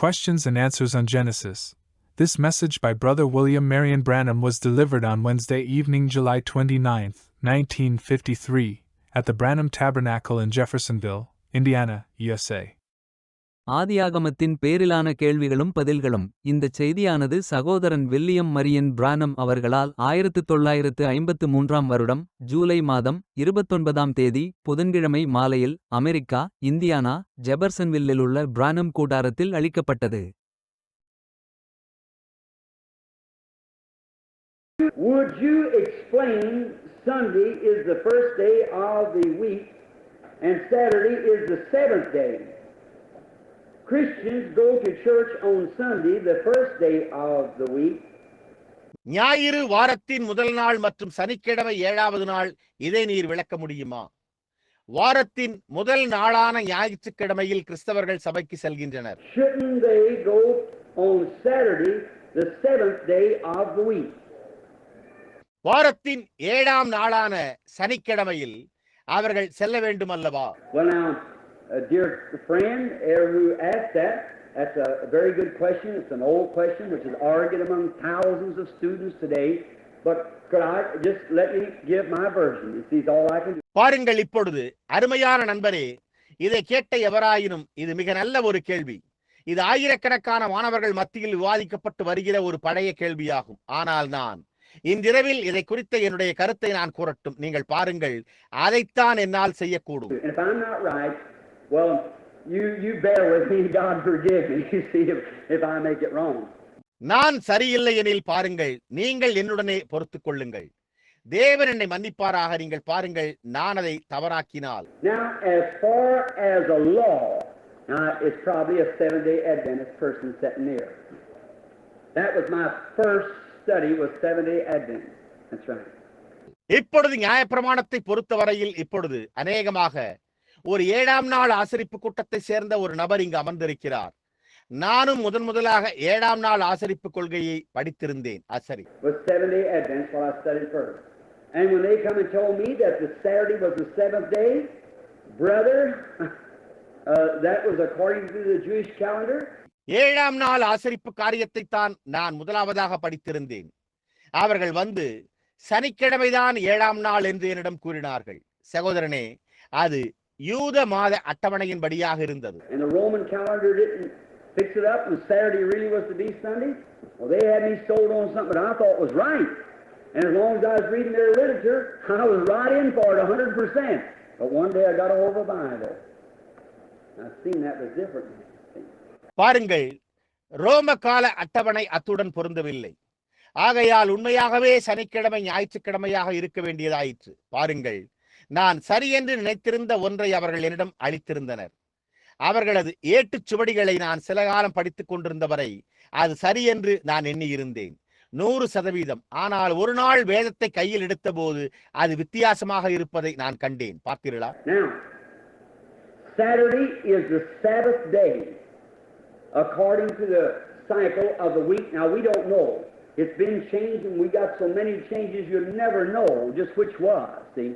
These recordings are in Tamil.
Questions and Answers on Genesis. This message by Brother William Marion Branham was delivered on Wednesday evening, July 29, 1953, at the Branham Tabernacle in Jeffersonville, Indiana, USA. ஆதியாகமத்தின் பேரிலான கேள்விகளும் பதில்களும். இந்தச் செய்தியானது சகோதரன் வில்லியம் மரியன் பிரானம் அவர்களால் 1953 வருடம் ஜூலை மாதம் 29ஆம் தேதி புதன்கிழமை மாலையில் அமெரிக்கா, இந்தியானா, ஜெபர்சன்வில்லிலுள்ள பிரானம் கூடாரத்தில் அளிக்கப்பட்டது. Would you explain Sunday is the first day of the week and Saturday is the seventh day? Christians go to church on Sunday, the first day of the week. ஞாயிறு வாரத்தின் முதல் நாள் மற்றும் சனிக்கிழமை ஏழாவது நாள். இதை நீர் விளக்க முடியுமா? வாரத்தின் முதல் நாளான ஞாயிற்றுக்கிழமையில் கிறிஸ்தவர்கள் சபைக்கு செல்கின்றனர். Shouldn't they go on Saturday, the seventh day of the week? வாரத்தின் ஏழாம் நாளான சனிக்கிழமையில் அவர்கள் செல்ல வேண்டும் அல்லவா? Well now, dear friend who asked that, that's a very good question. It's an old question which is argued among thousands of students today. But could I just let me give my version? This is all I can do. பாருங்கள், இப்பொழுது அருமையான நண்பரே, இதை கேட்ட எவராயினும் இது மிக நல்ல ஒரு கேள்வி. இது ஆயிரக்கணக்கான மாணவர்கள் மத்தியில் விவாதிக்கப்பட்டு வருகிற ஒரு பழைய கேள்வியாகும். ஆனால் நான் இன்றிரவில் இதை குறித்த என்னுடைய கருத்தை நான் கூறட்டும். நீங்கள் பாருங்கள், அதைத்தான் என்னால் செய்யக்கூடும். If I'm not right, well, you bear with me. God forgive me. You see, if I make it wrong. நான் சரியில்லை எனில் பாருங்கள், நீங்கள் என்னுடனே பொறுத்துக் கொள்ளுங்கள். தேவன் என்னை மன்னிப்பாராக. நீங்கள் பாருங்கள், நான் அதை தவறாக்கினால். Now, as far as a law, it's probably a Seventh-day Adventist person sitting there. That was my first study, was Seventh-day Adventist. That's right. இப்பொழுது நியாயப்பிரமாணத்தை பொறுத்தவரையில் இப்பொழுது அநேகமாக ஒரு ஏழாம் நாள் ஆசரிப்பு கூட்டத்தை சேர்ந்த ஒரு நபர் இங்கு அமர்ந்திருக்கிறார். நானும் முதலாக ஏழாம் நாள் ஆசரிப்பு கொள்கையை படித்திருந்தேன். சரி. Was Seventh-day Adventist while I studied first. And when they come and told me that the Saturday was the seventh day, brother, that was according to the Jewish calendar. ஏழாம் நாள் ஆசரிப்பு காரியத்தை தான் நான் முதலாவதாக படித்திருந்தேன். அவர்கள் வந்து சனிக்கிழமைதான் ஏழாம் நாள் என்று என்னிடம் கூறினார்கள். சகோதரனே, அது யூத மாத அட்டவணையின் படியாக இருந்தது. And the Roman calendar didn't fix it up and Saturday really was to be Sunday. Well, they had me sold on something that I thought was right. And as long as I was reading their literature, I was right in for it 100%. But one day I got a hold of the Bible. I've seen that was different. பாருங்கள், ரோம கால அட்டவணை அத்துடன் பொருந்தவில்லை. ஆகையால் உண்மையாகவே சனிக்கிழமை ஞாயிற்றுக்கிழமையாக இருக்க வேண்டியதாயிற்று. பாருங்கள், நான் சரி என்று நினைத்திருந்த ஒன்றை அவர்கள் என்னிடம் அளித்திருந்தனர். அவர்களது ஏட்டுச் சுவடிகளை நான் சில காலம் படித்துக் கொண்டிருந்த வரை அது சரி என்று நான் எண்ணியிருந்தேன், 100%. ஆனால் ஒரு நாள் வேதத்தை கையில் எடுத்த போது அது வித்தியாசமாக இருப்பதை நான் கண்டேன். பார்த்தீர்களா? Now, Saturday is the Sabbath day according to the cycle of the week. Now we don't know. It's been changed and we got so many changes you'll never know just which was. See?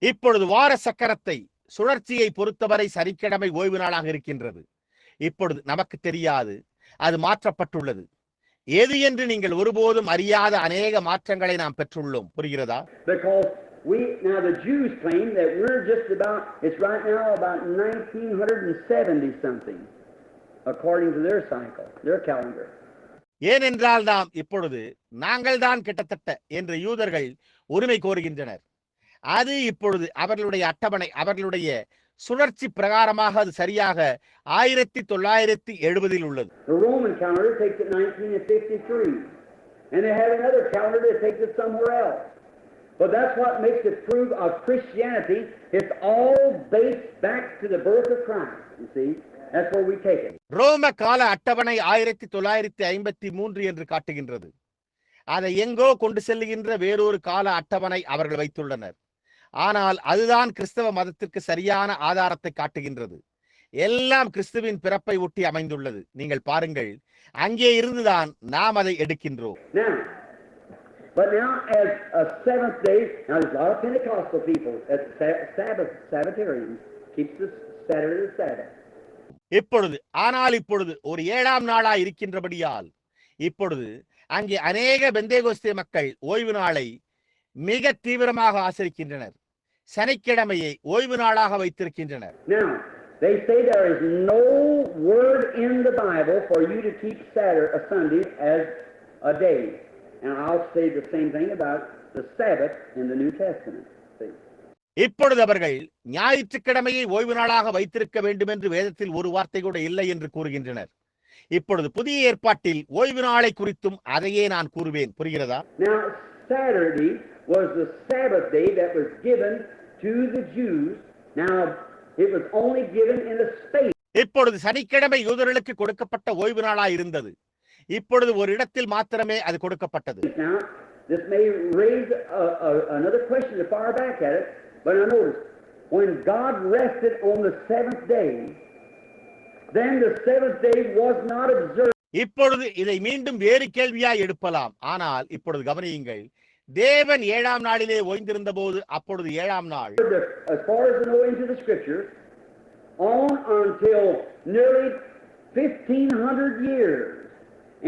இப்பொழுது வார சக்கரத்தை சுழற்சியை பொறுத்தவரை சனிக்கிழமை ஓய்வு நாளாக இருக்கின்றது. இப்பொழுது நமக்கு தெரியாது, அது மாற்றப்பட்டுள்ளது. எது என்று நீங்கள் ஒருபோதும் அறியாத அநேக மாற்றங்களை நாம் பெற்றுள்ளோம். புரிகிறதா? Because now the Jews claim that we're just about, it's right now about 1970 something according to their cycle, their calendar. ஏனென்றால் நாம் இப்பொழுது நாங்கள் தான் கிட்டத்தட்ட என்று யூதர்கள் உரிமை கோருகின்றனர். அது இப்பொழுது அவர்களுடைய அட்டவணை, அவர்களுடைய சுழற்சி பிரகாரமாக அது சரியாக 1970 உள்ளது. The Roman calendar takes it 1953 and they have another calendar that takes it somewhere else. But that's what makes it prove of Christianity. It's all based back to the birth of Christ. You see, that's where we take it. ரோம கால அட்டவணை 1953 என்று காட்டுகின்றது. அதை எங்கோ கொண்டு செல்லுகின்ற வேறொரு கால அட்டவணை அவர்கள் வைத்துள்ளனர். ஆனால் அதுதான் கிறிஸ்தவ மதத்திற்கு சரியான ஆதாரத்தை காட்டுகின்றது. எல்லாம் கிறிஸ்துவின் பிறப்பை ஒட்டி அமைந்துள்ளது. நீங்கள் பாருங்கள், அங்கே இருந்துதான் நாம் அதை எடுக்கின்றோம். But now as a seventh day, now there's a lot of Pentecostal people, Sabbatarians, keeps the Saturday the Sabbath. இப்பொழுது ஒரு 7ஆம் நாளாய் இருக்கின்றபடியால் இப்பொழுது அங்கே அநேக பெந்தேகோஸ்தே மக்கள் ஓய்வு நாளை மிக தீவிரமாக ஆசரிக்கின்றனர். சனிக்கிழமையை ஓய்வு நாளாக வைத்திருக்கின்றனர். Now, they say there is no word in the Bible for you to keep Sunday as a day. And I'll say the same thing about the Sabbath in the New Testament. See? இப்பொழுது அவர்கள் ஞாயிற்றுக்கிழமையை ஓய்வு நாளாக வைத்திருக்க வேண்டும் என்று வேதத்தில் ஒரு வார்த்தை கூட இல்லை என்று கூறுகின்றனர். இப்பொழுது புதிய ஏற்பாட்டில் ஓய்வு நாளை குறித்தும் அதையே நான் கூறுவேன். புரிகிறதா? Now, Saturday was the Sabbath day that was given to the Jews. Now, it was only given in a space. இப்பொழுது சனிக்கிழமை யூதர்களுக்கு கொடுக்கப்பட்ட ஓய்வு நாளாய் இருந்தது. இப்பொழுது ஒரு இடத்தில் மாத்திரமே அது கொடுக்கப்பட்டது. Now, this may raise another question to far back at it, but I notice when God rested on the seventh day, then the seventh day was not observed. இப்பொழுது இதை மீண்டும் வேறு கேள்வியாய் எடுப்பலாம். ஆனால் இப்பொழுது கவனியுங்கள், தேவன் 7ஆம் நாளிலே ஓய்ந்திருந்த போது அப்பொழுது 7ஆம் நாள் As far as I know into the scriptures, on until nearly 1500 years.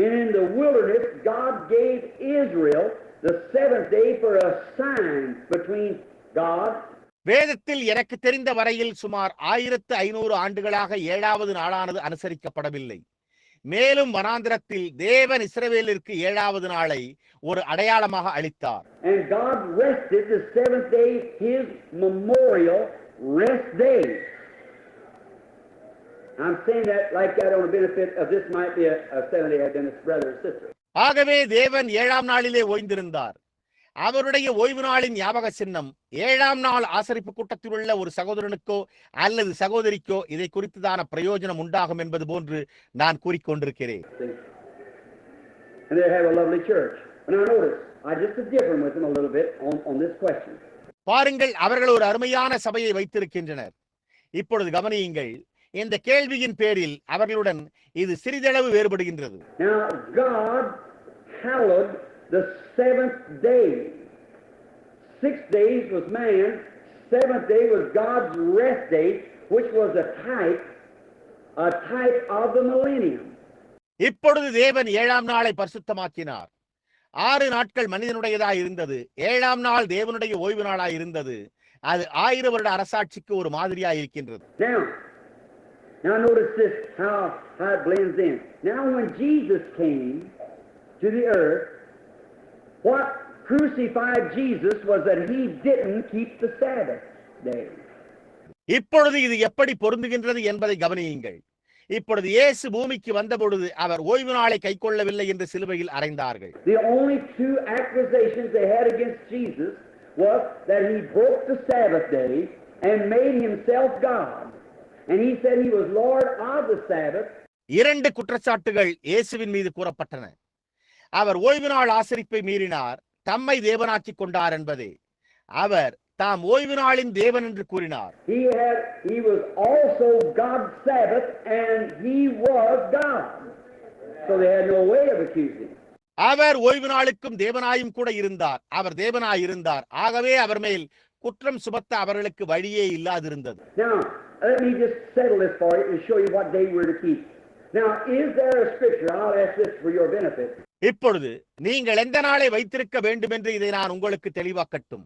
And in the wilderness, God gave Israel the seventh day for a sign between God. வேதத்தில் எனக்கு தெரிந்த வரையில் சுமார் 1500 ஆண்டுகளாக 7வது நாளானது அனுசரிக்கப்படவில்லை. மேலும் வனாந்திரத்தில் தேவன் இஸ்ரவேலிற்கு 7வது நாளை ஒரு அடையாளமாக அளித்தார். And God rested the seventh day, his memorial rest day. I'm saying that like that on the benefit of this might be a Seventh-day Adventist brother or sister. ஆகவே தேவன் 7ஆம் நாளிலே ஓய்ந்திருந்தார். அவருடைய ஓய்வு நாளின் ஞாபக சின்னம் 7ஆம் நாள் ஆசரிப்பு கூட்டத்தில் உள்ள ஒரு சகோதரனுக்கோ அல்லது சகோதரிக்கோ இதை குறித்துதான பிரயோஜனம் உண்டாகும் என்பது போன்று நான் கூறிக்கொண்டிருக்கிறேன். And they have a lovely church. And I notice I just differ with them a little bit on this question. பாருங்கள், அவர்கள் ஒரு அருமையான சபையை வைத்திருக்கின்றனர். இப்பொழுது கவனியுங்கள், இந்த கேள்வியின் பேரில் அவர்களுடன் இது சிறிதளவு வேறுபடுகின்றது. Now God hallowed the seventh day. 6 days was man, seventh day was God's rest day, which was a type of the millennium. இப்பொழுது தேவன் 7ஆம் நாளை பரிசுத்தமாக்கினார். 6 நாட்கள் மனிதனுடையதாய் இருந்தது. 7ஆம் நாள் தேவனுடைய ஓய்வு நாளாய் இருந்தது. அது 1000 வருட அரசாட்சிக்கு ஒரு மாதிரியாய் இருக்கின்றது. Now notice this, how it blends in. Now when Jesus came to the earth, what crucified Jesus was that he didn't keep the Sabbath day. இப்பொழுது இது எப்படி பொருந்துகின்றது என்பதை கவனியுங்கள். இப்பொழுது இயேசு பூமிக்கு வந்தபொழுது அவர் ஓய்வு நாளை கைக்கொள்ளவில்லை என்று சிலுவையில் அறைந்தார்கள். The only two accusations they had against Jesus was that he broke the Sabbath day and made himself God. And he said he was Lord of the Sabbath. 2 குற்றச்சாட்டுகள் இயேசுவின் மீது கூறப்பட்டன. அவர் ஓய்வு நாள் ஆசரிப்பை மீறினார், தம்மை தேவனாக்கிக் கொண்டார் என்பதே. அவர் தாம் ஓய்வு நாளின் தேவன் என்று கூறினார். He was also God's Sabbath and he was God. So they had no way of accusing. அவர் ஓய்வு நாளுக்கும் தேவனாயும் கூட இருந்தார். அவர் தேவனாய் இருந்தார். ஆகவே அவர் மேல் குற்றம் சுமத்த அவர்களுக்கு வழியே இல்லாதிருந்தது. Now, let me just settle this for you and show you what day we're to keep. Now, is there a scripture? I'll ask this for your benefit. இப்பொழுது நீங்கள் எந்த நாளை வைத்திருக்க வேண்டும் என்று இதை நான் உங்களுக்கு தெளிவாக்கட்டும்.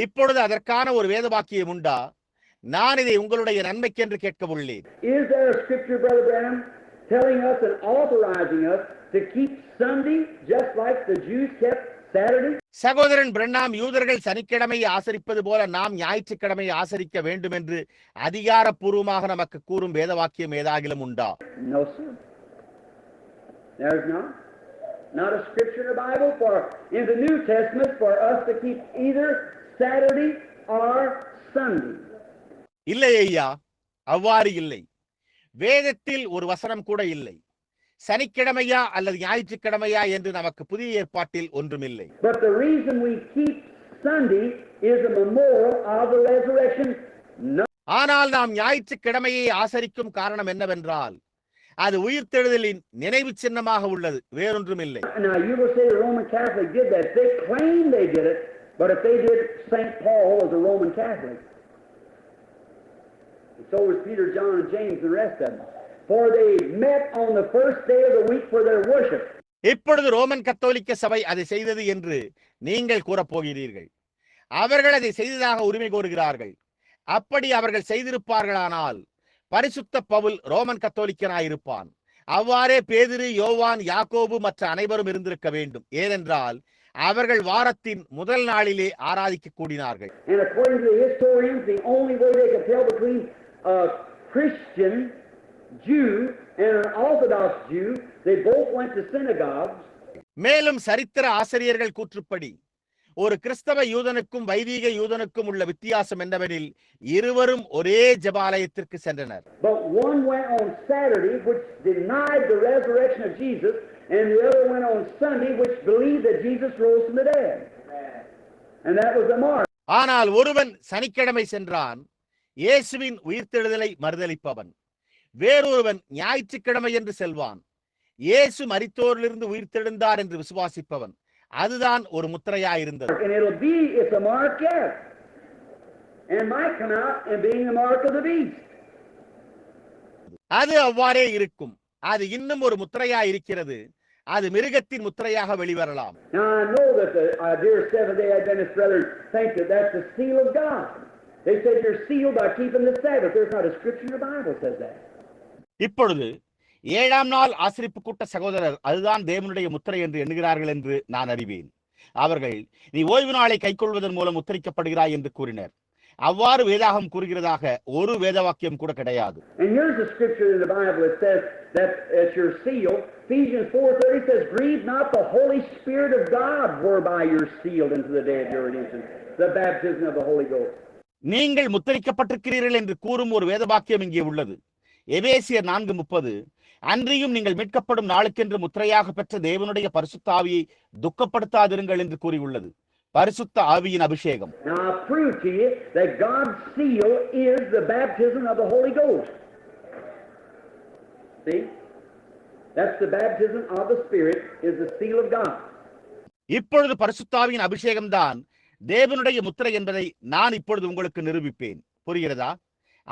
இப்பொழுது அதற்கான ஒரு வேத வாக்கியம் உண்டா? நான் இதை உங்களுடைய நன்மைக்கென்று கேட்க உள்ளேன். Is there a scripture, Brother Branham, telling us and authorizing us to keep Sunday just like the Jews kept Saturday? சகோதரன் பிரண்ணாம், யூதர்கள் சனிக்கிழமையை ஆசரிப்பது போல நாம் ஞாயிற்றுக்கிழமையை ஆசரிக்க வேண்டும் என்று அதிகாரப்பூர்வமாக நமக்கு கூறும் வேத வாக்கியம் ஏதாகிலும் உண்டா? No, sir. There's not a scripture in the Bible for in the New Testament for us to keep either Saturday or Sunday. இல்லை ஐயா, அவ்வாறு இல்லை. வேதத்தில் ஒரு வசனம் கூட இல்லை. சனிக்கிழமையா அல்லது ஞாயிற்றுக்கிழமையா என்று நமக்கு புதிய ஏற்பாட்டில் ஒன்றுமில்லை. But the reason we keep Sunday is a memorial of the resurrection. ஆனால் நாம் ஞாயிற்றுக்கிழமையை ஆசரிக்கும் காரணம் என்னவென்றால் அது உயிர்த்தெழுதலின் நினைவு சின்னமாக உள்ளது, வேறொன்றுமில்லை. Now you will say the Roman Catholic did that. They claim they did it, but if they did, St. Paul was a Roman Catholic. And so was Peter, John, and James, and the rest of them. For they met on the first day of the week for their worship. இப்பொழுது ரோமன் கத்தோலிக்க சபை அதை செய்தது என்று நீங்கள் கூறப்போகிறீர்கள். அவர்கள் அதை செய்ததாக உரிமை கோருகிறார்கள். அப்படி அவர்கள் செய்திருப்பார்களானால் பரிசுத்த பவுல் ரோமன் கத்தோலிக்கனாயிருப்பான். அவ்வாறே பேதுரு, யோவான், யாக்கோபு மற்ற அனைவரும் இருந்திருக்க வேண்டும். ஏனென்றால் அவர்கள் வாரத்தின் முதல் நாளிலே ஆராதிக்க கூடினார்கள். And according to the historians, the only way they could tell between a Christian Jew and an Orthodox Jew, they both went to synagogues. மேலும் சரித்திர ஆசிரியர்கள் கூற்றுப்படி ஒரு கிறிஸ்தவ யூதனுக்கும் வைதீக யூதனுக்கும் உள்ள வித்தியாசம் என்னவெனில் இருவரும் ஒரே ஜெபாலயத்திற்கு சென்றனர். But one went on Saturday, which denied the resurrection of Jesus, and the other went on Sunday, which believed that Jesus rose from the dead. And that was the mark. ஆனால் ஒருவன் சனிக்கிழமை சென்றான், இயேசுவின் உயிர்த்தெழுதலை மறுதலிப்பவன். வேறொருவன் ஞாயிற்றுக்கிழமை என்று செல்வான், இயேசு மரித்தோரிலிருந்து உயிர்த்தெழுந்தார் என்று விசுவாசிப்பவன். அதுதான் ஒரு முத்திரையாயிருந்தது. And it'll be, it's a mark, yes, and might come out and being the mark of the beast. அது அவ்வாறே இருக்கும். அது இன்னும் ஒரு முத்திரையாய் இருக்கிறது. அது மிருகத்தின் முத்திரையாக வெளிவரலாம். Now I know that the dear Seventh-day Adventist brothers think that that's the seal of God. They said you're sealed by keeping the Sabbath. There's not a scripture in the Bible that says that. இப்பொழுது 7ஆம் நாள் ஆசரிப்பு கூட்ட சகோதரர் அதுதான் தேவனுடைய முத்திரை என்று எண்ணுகிறார்கள் என்று நான் அறிவேன். அவர்கள் நீ ஓய்வு நாளை கைக்கொள்வதன் மூலம் முத்திரிக்கப்படுகிறாய் என்று கூறினர். அவ்வாறு வேதாகம் கூறுகிறதாக ஒரு வேத வாக்கியம் கூட கிடையாது. And here's the scripture in the Bible that says that as your seal, Ephesians 4:30 says, "Grieve not the Holy Spirit of God, whereby you're sealed into the day of your redemption, the baptism of the Holy Ghost." நீங்கள் முத்திரிக்கப்பட்டிருக்கிறீர்கள் என்று கூறும் ஒரு வேத வாக்கியம் இங்கே உள்ளது. எபேசியர் 4:30 அன்றியும் நீங்கள் மீட்கப்படும் நாளுக்கென்று முத்திரையாக பெற்ற தேவனுடைய பரிசுத்த ஆவியை துக்கப்படுத்தாதிருங்கள் என்று கூறியுள்ளது. பரிசுத்த ஆவியின் அபிஷேகம். Now I prove to you that God's seal is the baptism of the Holy Ghost. See? That's the baptism of the Spirit is the seal of God. இப்பொழுது பரிசுத்த ஆவியின் அபிஷேகம் தான் தேவனுடைய முத்திரை என்பதை நான் இப்பொழுது உங்களுக்கு நிரூபிப்பேன். புரிகிறதா?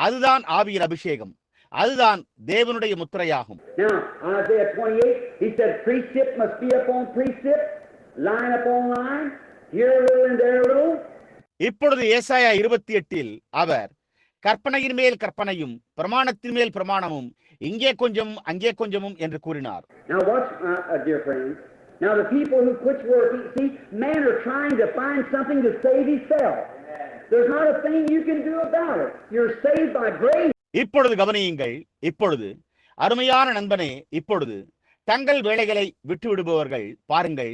அதுதான் ஆவியின் அபிஷேகம். அதுதான் தேவனுடைய முத்திரையாகும். Now, Isaiah 28, he said precept must be upon precept, line upon line, here a little and there a little. இப்பொழுது ஏசாயா 28 அவர் கற்பனையின் மேல் கற்பனையும் பிரமாணத்தின் மேல் பிரமாணமும் இங்கே கொஞ்சமும் அங்கே கொஞ்சமும் என்று கூறினார். Now watch, dear friends. Now the people who quit working, see, men are trying to find something to save himself. There's not a thing you can do about it. You're saved by grace. இப்பொழுது கவனியுங்கள். இப்பொழுது அருமையான நண்பனே, இப்பொழுது தங்கள் வேலைகளை விட்டுவிடுபவர்கள் பாருங்கள்,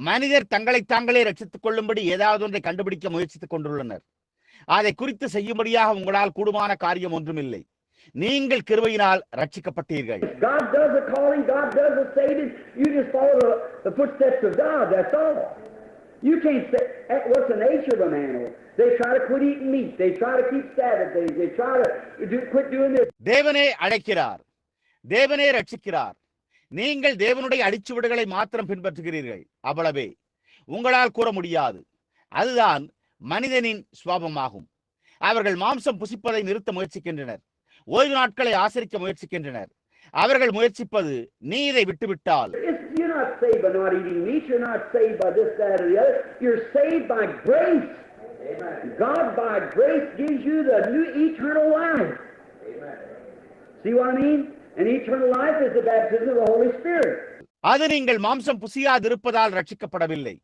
மனிதர் தங்களை தாங்களே ரட்சித்துக் கொள்ளும்படி ஏதாவது ஒன்றை கண்டுபிடிக்க முயற்சித்துக் கொண்டுள்ளனர். அதை குறித்து செய்யும்படியாக உங்களால் கூடுமான காரியம் ஒன்றுமில்லை. நீங்கள் கிருபையினால் ரட்சிக்கப்பட்டீர்கள். God does the calling, God does the saving. You just follow the footsteps of God, that's all. You can't say, what's the nature of a man? They try to quit eating meat. They try to keep Sabbath days. They try to quit doing this. தேவனே அழைக்கிறார், தேவனே ரட்சிக்கிறார். நீங்கள் தேவனுடைய அடிச்சுவடுகளை மாத்திரம் பின்பற்றுகிறீர்கள், அவ்வளவே. உங்களால் கூற முடியாது. அதுதான் மனிதனின் சுவாபமாகும். அவர்கள் மாம்சம் புசிப்பதை நிறுத்த முயற்சிக்கின்றனர். ஓய்வு நாட்களை ஆசரிக்க முயற்சிக்கின்றனர். அவர்கள் முயற்சிப்பது நீ இதை விட்டுவிட்டால். You're not saved by not eating meat. You're not saved by this, that, or the other. You're saved by grace. Amen. God by grace gives you the new eternal life. Amen. See what I mean? And eternal life is the baptism of the Holy Spirit. அது நீங்கள் மாம்சம் புசியாதிருப்பதால் ரட்சிக்கப்படவில்லை.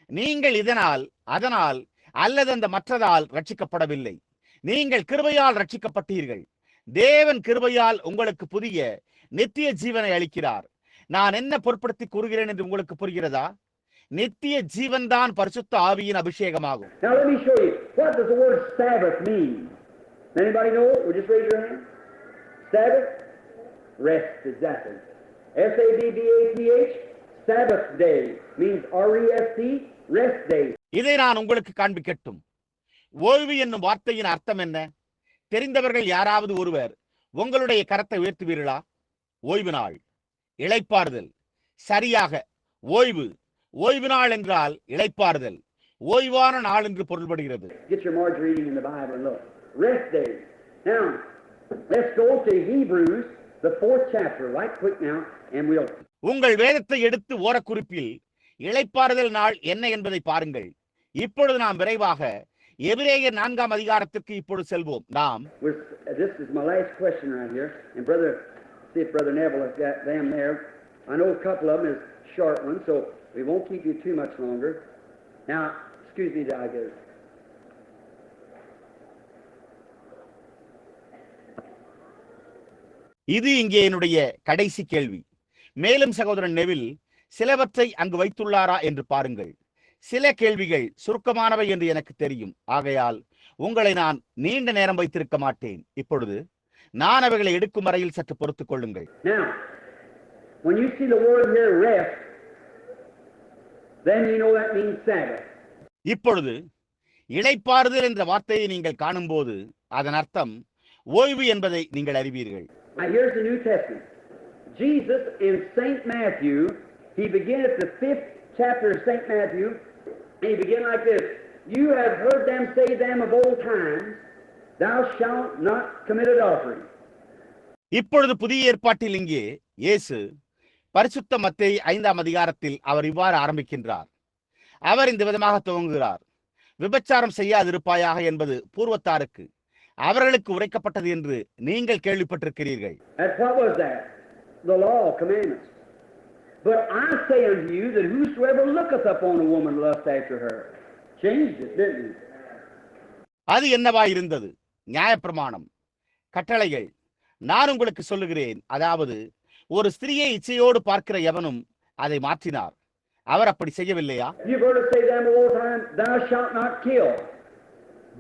நீங்கள் இதனால், அதனால் அல்லது அந்த மற்றதால் ரட்சிக்கப்படவில்லை. நீங்கள் கிருபையால் ரட்சிக்கப்பட்டீர்கள். தேவன் கிருபையால் உங்களுக்கு புதிய நித்திய ஜீவனை அளிக்கிறார். நான் என்ன பொருட்படுத்தி கூறுகிறேன் என்று உங்களுக்கு புரிகிறதா? நித்திய ஜீவன் தான் பரிசுத்த ஆவியின் அபிஷேகமாகும். Now let me show you. What does the word Sabbath mean? Anybody know? Well, just raise your hand. Sabbath? Rest, exactly. S-A-B-B-A-T-H. Sabbath day means R-E-S-T, rest day. இதை நான் உங்களுக்கு காண்பிக்கட்டும். ஓய்வு என்னும் வார்த்தையின் அர்த்தம் என்ன? தெரிந்தவர்கள் யாராவது ஒருவர் உங்களுடைய கரத்தை உயர்த்துவீர்களா? ஓய்வு நாள், இளைப்பாறுதல். சரியாக, ஓய்வு. ஓய்வு நாள் என்றால் இளைப்பாறுதல், ஓய்வான நாள் என்று பொருள்படுகிறது. Get your Marge reading in the Bible and look. Rest day. Now, Let's go to Hebrews, the 4th chapter, right quick now, and we'll... உங்கள் வேதத்தை எடுத்து ஓரக்குறிப்பில் இளைப்பாறுதல் நாள் என்ன என்பதை பாருங்கள். இப்பொழுது நாம் விரைவாக எபிரேயர் 4ஆம் அதிகாரத்திற்கு இப்பொழுது செல்வோம். நாம் This is my last question right here, and brother, see if Brother Neville has got them there. I know a couple of them is short ones, so we won't keep you too much longer. Now, excuse me, I guess. இது இங்கே என்னுடைய கடைசி கேள்வி. மேலும் சகோதரன் நெவில் சிலவற்றை அங்கு வைத்துள்ளாரா என்று பாருங்கள். சில கேள்விகள் சுருக்கமானவை என்று எனக்கு தெரியும். ஆகையால் உங்களை நான் நீண்ட நேரம் வைத்திருக்க மாட்டேன். இப்பொழுது நான் அவைகளை எடுக்கும் வரையில் சற்று பொறுத்துக் கொள்ளுங்கள். Now, when you see the word here, rest, then you know that means Sabbath. இப்பொழுது இளைப்பாறுதல் என்ற வார்த்தையை நீங்கள் காணும்போது அதன் அர்த்தம் ஓய்வு என்பதை நீங்கள் அறிவீர்கள். Now here's the New Testament. Jesus in St. Matthew, he began at the 5th chapter of St. Matthew, and he began like this. You have heard them say them of old times, thou shalt not commit adultery. இப்பொழுது புதிய ஏற்பாட்டில் இங்கே இயேசு பரிசுத்த மத்தேயு 5ஆம் அதிகாரத்தில் அவர் இவ்வாறு ஆரம்பிக்கின்றார். அவர் இந்த விதமாக துவங்குகிறார். விபச்சாரம் செய்யாதிருப்பாயாக என்பது பூர்வத்தாருக்கு அவர்களுக்கு உரைக்கப்பட்டது என்று நீங்கள் கேள்விப்பட்டிருக்கிறீர்கள். And what was that? The law, commandments. But I say unto you that whosoever looketh upon a woman lust after her. Changed it, didn't he? அது என்னவாய் இருந்தது? நியாயப்பிரமாணம், கட்டளைகள். நான் உங்களுக்கு சொல்லுகிறேன், அதாவது ஒரு ஸ்திரியை இச்சையோடு பார்க்கிற எவனும் அதை மாற்றினார். அவர் அப்படி செய்யவில்லையா? You've heard us say them all the time, thou shalt not kill.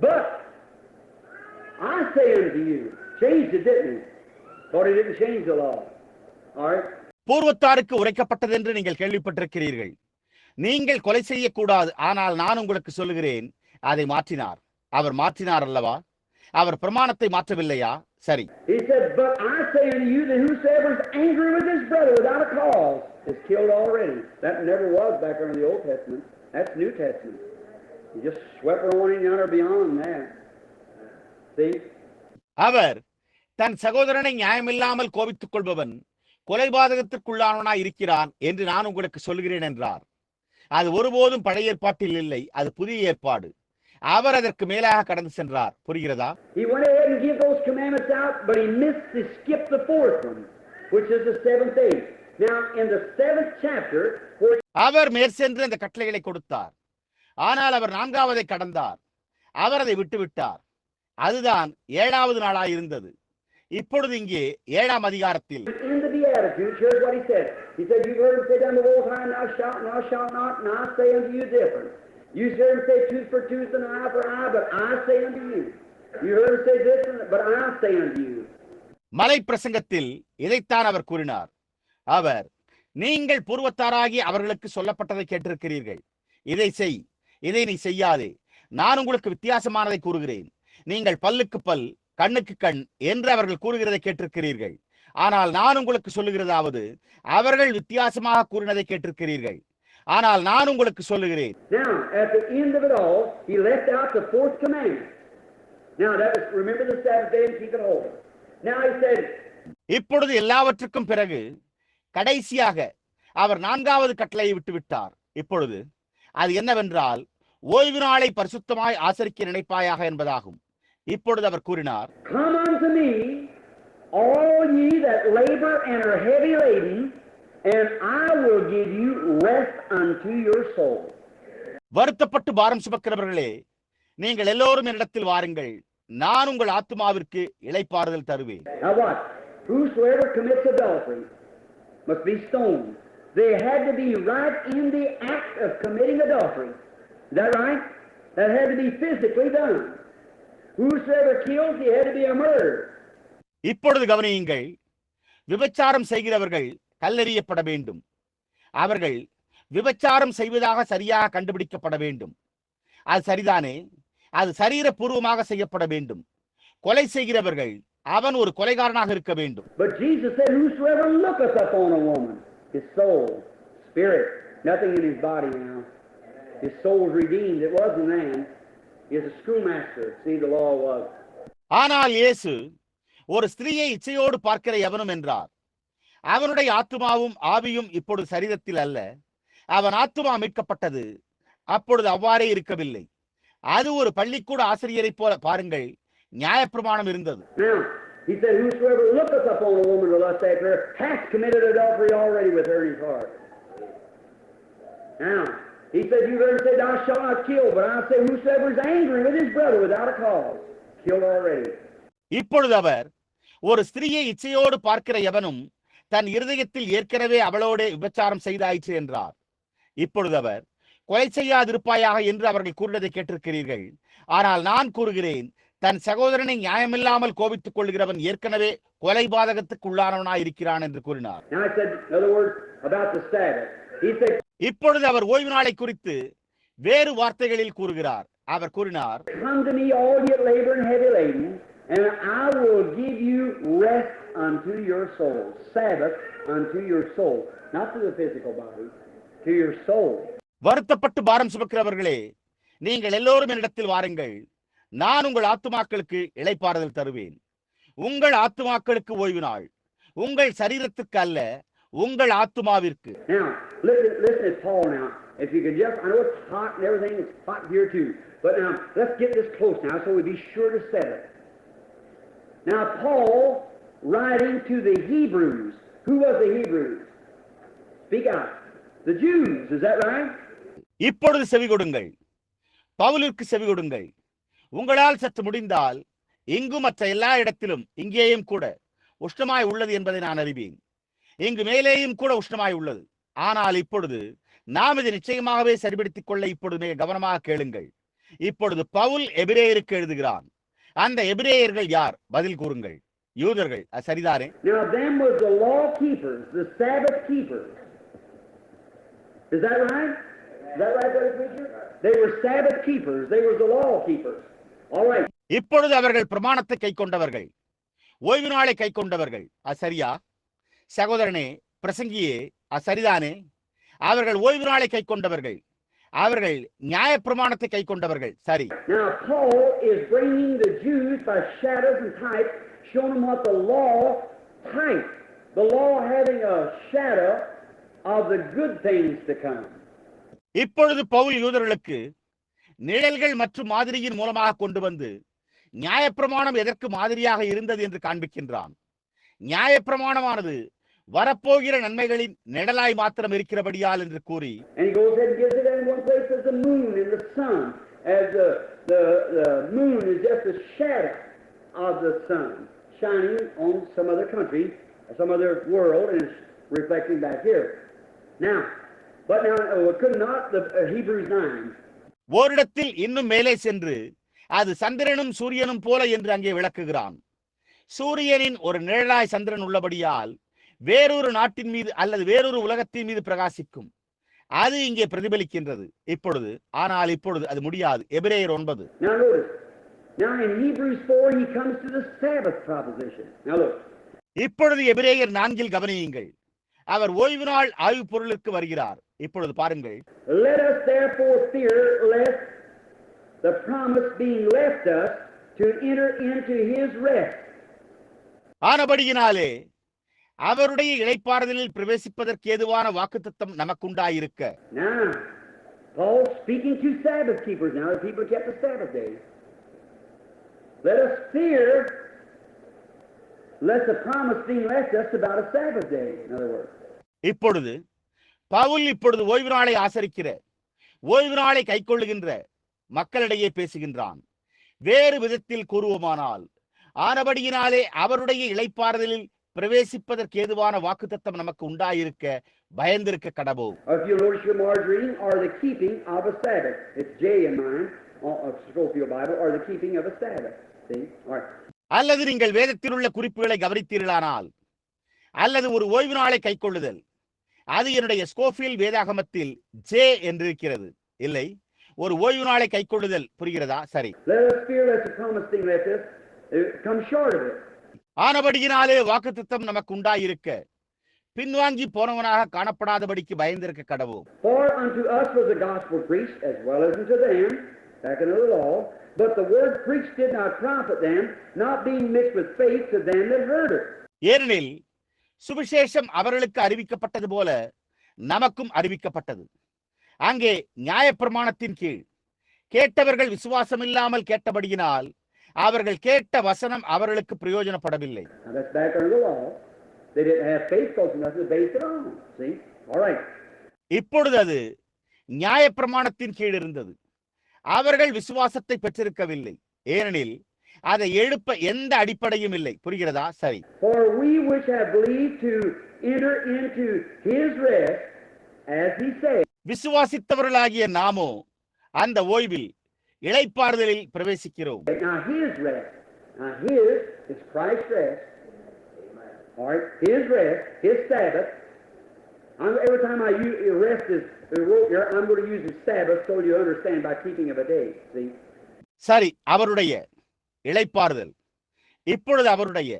But I say unto you, changed it, didn't he? Thought he didn't change the law. All right? பூர்வத்தாருக்கு உரைக்கப்பட்டது என்று நீங்கள் கேள்விப்பட்டிருக்கிறீர்கள். நீங்கள் கொலை செய்யக்கூடாது. ஆனால் நான் உங்களுக்கு சொல்லுகிறேன், அதை மாற்றினார். அவர் மாற்றினார் அல்லவா? அவர் பிரமாணத்தை மாற்றவில்லையா? சரி. He said, but I say unto you that whosoever is angry with his brother without a cause is killed already. That never was back under the Old Testament. That's New Testament. He just swept on in yonder beyond that. See? அவர் தன் சகோதரனை நியாயமில்லாமல் கோபித்துக் கொள்பவன் கொலைபாதகத்திற்குள்ளானவனாய் இருக்கிறான் என்று நான் உங்களுக்கு சொல்கிறேன் என்றார். அது ஒருபோதும் பழைய ஏற்பாட்டில் இல்லை, அது புதிய ஏற்பாடு. அவர் அதற்கு மேலாக கடந்து சென்றார். புரிகிறதா? He went ahead and gave those commandments out, but he missed to skip the 4th one, which is the 7th day. Now in the 7th chapter, அவர் மேற்சென்று அந்த கட்டளைகளை கொடுத்தார். ஆனால் அவர் 4வதை கடந்தார். அவர் அதை விட்டுவிட்டார். அதுதான் 7வது நாளாய் இருந்தது. இப்பொழுது இங்கே 7ஆம் அதிகாரத்தில் in the Beatitudes, here's what he said. He said, you've heard him say them of old time, thou shalt not, and I say unto you different. You heard him say tooth for tooth and eye for eye, but I say unto you. You heard him say this, but I say unto you. மலை பிரசங்கத்தில் இதைத்தான் அவர் கூறினார். அவர், நீங்கள் பூர்வத்தாராகி அவர்களுக்கு சொல்லப்பட்டதை கேட்டிருக்கிறீர்கள். இதை செய், இதை நீ செய்யாதே. நான் உங்களுக்கு வித்தியாசமானதை கூறுகிறேன். நீங்கள் பல்லுக்கு பல், கண்ணுக்கு கண் என்று அவர்கள் கூறுகிறதை கேட்டிருக்கிறீர்கள். ஆனால் நான் உங்களுக்கு சொல்லுகிறதாவது, அவர்கள் வித்தியாசமாக கூறினதை கேட்டிருக்கிறீர்கள். ஆனால் நான் உங்களுக்கு சொல்லுகிறேன். Now, at the end of it all, he left out the 4th commandment. Now, that was, remember the Sabbath day and keep it holy. Now he said, இப்பொழுது எல்லாவற்றுக்கும் பிறகு கடைசியாக அவர் 4வது கட்டளையை விட்டுவிட்டார். இப்பொழுது அது என்னவென்றால், ஓய்வு நாளை பரிசுத்தமாய் ஆசரிக்க நினைப்பாயாக என்பதாகும். இப்பொழுது அவர் கூறினார், Come unto me, all ye that labor and are heavy laden, and I will give you rest unto your soul. வருத்தப்பட்டு பாரம் சுமக்கிறவர்களே, நீங்கள் எல்லோரும் என்னிடத்தில் வாருங்கள், நான் உங்கள் ஆத்துமாவிற்கு இளைப்பாறுதல் தருவேன். Now what? Whosoever commits adultery must be stoned. They had to be right in the act of committing adultery. Is that right? That had to be physically done. Whosoever kills, he had to be a murderer. இப்பொழுது கவனியுங்கள், விபச்சாரம் செய்கிறவர்கள் கல்லெறியப்பட வேண்டும். அவர்கள் விபச்சாரம் செய்வதாக சரியாக கண்டுபிடிக்கப்பட வேண்டும். அது சரிதானே? அது சரீரபூர்வமாக செய்யப்பட வேண்டும். கொலை செய்கிறவர்கள் அவன் ஒரு கொலைகாரனாக இருக்க வேண்டும். But Jesus said, whosoever looketh upon a woman, his soul, spirit, nothing in his body now. His soul's redeemed. It wasn't man. He is a schoolmaster. See, the law was. ஆனால் இயேசு ஒரு ஸ்திரீயை இச்சையோடு பார்க்கிற எவனும் என்றார். அவனுடைய ஆத்துமாவும் ஆவியும் இப்பொழுது சரீரத்தில் அல்ல. அவன் ஆத்துமா மீட்கப்பட்டது. அப்பொழுது அவ்வாறே இருக்கவில்லை. அது ஒரு பள்ளிக்கூட ஆசிரியரை போல பாருங்கள், நியாயப்பிரமாணம் இருந்தது. Now, he said, whosoever looketh upon a woman to lust after her hath committed adultery already with her in his heart. Now, he said, you've heard say, thou shalt not kill, but I say, whosoever is angry with his brother without a cause, killed already. இப்பொழுது அவர், ஒரு ஸ்திரீயை இச்சையோடு பார்க்கிற எவனும் தன் இருதயத்தில் ஏற்கனவே அவளோடு விபச்சாரம் செய்தாயிற்று என்றார். இப்பொழுது அவர், கொலை செய்யாதிருப்பாயாக என்று அவர்கள் கூறினதை கேட்டிருக்கிறீர்கள். ஆனால் நான் கூறுகிறேன், தன் சகோதரனை நியாயமில்லாமல் கோபித்துக் கொள்கிறவன் ஏற்கனவே கொலை பாதகத்துக்கு உள்ளானவனாய் இருக்கிறான் என்று கூறினார். Now I said, in other words, about the Sabbath. He said, இப்பொழுது அவர் ஓய்வு நாளை குறித்து வேறு வார்த்தைகளில் கூறுகிறார். அவர் கூறினார், come to me all ye labor and heavy laden, and I will give you rest unto your soul. Sabbath unto your soul. Not to the physical body, to your soul. வருத்தப்பட்டு பாரம் சுமக்கிறவர்களே, நீங்கள் எல்லோரும் என்னிடத்தில் வாருங்கள், நான் உங்கள் ஆத்துமாக்களுக்கு இளைப்பாறுதல் தருவேன். உங்கள் ஆத்துமாக்களுக்கு ஓய்வு நாள், உங்கள் சரீரத்துக்கு அல்ல, உங்கள் ஆத்துமாவிற்கு. Now, listen to Paul now. If you could just, I know it's hot and everything, it's hot here too. But now, let's get this close now so we be sure to set it. Now, Paul, writing to the Hebrews. Who was the Hebrews? Speak out. The Jews, is that right? இப்பொழுது செவி கொடுங்கள், பவுலுக்கு செவி கொடுங்கள். உங்களால் சற்று முடிந்தால் இங்கும் மற்ற எல்லா இடத்திலும் இங்கேயும் கூட உஷ்ணமாய் உள்ளது என்பதை நான் அறிவேன். இங்கு மேலேயும் கூட உஷ்ணமாய் உள்ளது. ஆனால் இப்பொழுது நாம் இதை நிச்சயமாகவே சரிபடுத்திக் கொள்ள இப்பொழுது மிக கவனமாக கேளுங்கள். இப்பொழுது பவுல் எபிரேயருக்கு எழுதுகிறான். அந்த எபிரேயர்கள் யார்? பதில் கூறுங்கள். யூதர்கள். சரிதானே? Now them was the law keepers, the Sabbath keepers. Is that right? Is that right, brother preacher? They were Sabbath keepers. They were the law keepers. All right. இப்பொழுது அவர்கள் பிரமாணத்தை கைக்கொண்டவர்கள், ஓய்வு நாளை கைக்கொண்டவர்கள். சரியா சகோதரனே, பிரசங்கியே? சரிதானே? அவர்கள் ஓய்வு நாளை கைக்கொண்டவர்கள், அவர்கள் நியாய பிரமாணத்தை கைக்கொண்டவர்கள். சரி. Now Paul is bringing the Jews by shadows and types, showing them what the law type, the law having a shadow of the good things to come. இப்பொழுது பவுல் யூதர்களுக்கு நிழல்கள் மற்றும் மாதிரியின் மூலமாக கொண்டு வந்து நியாயப்பிரமாணம் எதற்கு மாதிரியாக இருந்தது என்று காண்பிக்கின்றான். நியாயப்பிரமாணமானது வரப்போகிற நன்மைகளின் நிழலாய் மாத்திரம் இருக்கிறபடியால் என்று கூறி, And he goes ahead and gives it in one place as the moon and the sun, as the moon is just a shadow of the sun shining on some other country, some other world, and it's reflecting back here. Now, but now could not the Hebrews 9. ஓரிடத்தில் இன்னும் மேலே சென்று அது சந்திரனும் சூரியனும் போல என்று அங்கே விளக்குகிறான். சூரியனின் ஒரு நிழலாய் சந்திரன் உள்ளபடியால் வேறொரு நாட்டின் மீது அல்லது வேறொரு உலகத்தின் மீது பிரகாசிக்கும். அது இங்கே பிரதிபலிக்கின்றது இப்பொழுது. ஆனால் இப்பொழுது அது முடியாது. எபிரேயர் 9. Now notice. Now in Hebrews 4 he comes to the Sabbath proposition. Now look. இப்பொழுது எபிரேயர் 4 கவனியுங்கள். அவர் ஓய்வு நாள் ஆய்வு பொருளுக்கு வருகிறார். இப்பொழுது பாருங்கள். Let us therefore fear lest the promise being left us to enter into his rest. ஆனபடியினாலே அவருடைய இளைப்பாறுதலில் பிரவேசிப்பதற்கு ஏதுவான வாக்குத்தத்தம் நமக்குண்டாயிருக்க. Now, Paul speaking to Sabbath keepers now, the people kept the Sabbath day. Let us fear lest the promise being left us about a Sabbath day, in other words. இப்பொழுது பவுல் இப்பொழுது ஓய்வு நாளை ஆசரிக்கிற, ஓய்வு நாளை கைக்கொள்ளுகின்ற மக்களிடையே பேசுகின்றான். வேறு விதத்தில் கூறுவோமானால், ஆனபடியினாலே அவருடைய இளைப்பாறுதலில் பிரவேசிப்பதற்கு ஏதுவான வாக்குத்தத்தம் நமக்கு உண்டாயிருக்க பயந்திருக்க கடவோம். If you notice your margin or the keeping of a Sabbath, it's J in mine, of Scofield Bible, or the keeping of a Sabbath. See? All right. அல்லது நீங்கள் வேதத்தில் உள்ள குறிப்புகளை கவனித்தீர்களானால், அல்லது ஒரு ஓய்வு நாளை கைக்கொள்ளுதல், அது என்னுடைய ஸ்கோஃபீல்ட் வேதாகமத்தில் ஜே என்றிருக்கிறது. இல்லை, ஒரு ஓய்வு நாளை கைக்கொள்ளுதல். புரிகிறதா? சரி. Let us fear lest the promise being left us come short of it. ஆனபடியினாலே வாக்குத்தத்தம் நமக்கு உண்டாயிருக்க பின்வாங்கி போனவனாக காணப்படாதபடிக்கு பயந்திருக்க கடவோம். For unto us was the gospel preached as well as unto them back under the law, but the word preached did not profit them, not being mixed with faith to them that heard it. ஏனெனில் சுவிசேஷம் அவர்களுக்கு அறிவிக்கப்பட்டது போல நமக்கும் அறிவிக்கப்பட்டது. அங்கே நியாயப்பிரமாணத்தின் கீழ் கேட்டவர்கள் விசுவாசம் இல்லாமல் கேட்டபடியினால் அவர்கள் கேட்ட வசனம் அவர்களுக்கு பிரயோஜனப்படவில்லை. Now that's back under the law. They didn't have faith because nothing to base it on. See? All right. இப்பொழுது அது நியாயப்பிரமாணத்தின் கீழ் இருந்தது. அவர்கள் விசுவாசத்தை பெற்றிருக்கவில்லை, ஏனெனில் அதை எழுப்ப எந்த அடிப்படையும் இல்லை. புரிகிறதா? சரி. For we which have believed to enter into his rest, as he said. விசுவாசித்தவர்களாகிய நாமோ அந்த ஓய்வில் இளைப்பாறுதலில் பிரவேசிக்கிறோம். Now his rest. Now his is Christ's rest. All right, his rest, his Sabbath. Every time I use rest is I'm going to use the Sabbath so you understand by keeping of a day. See? சரி, அவருடைய இளைப்பாறுதல். இப்பொழுது அவருடைய,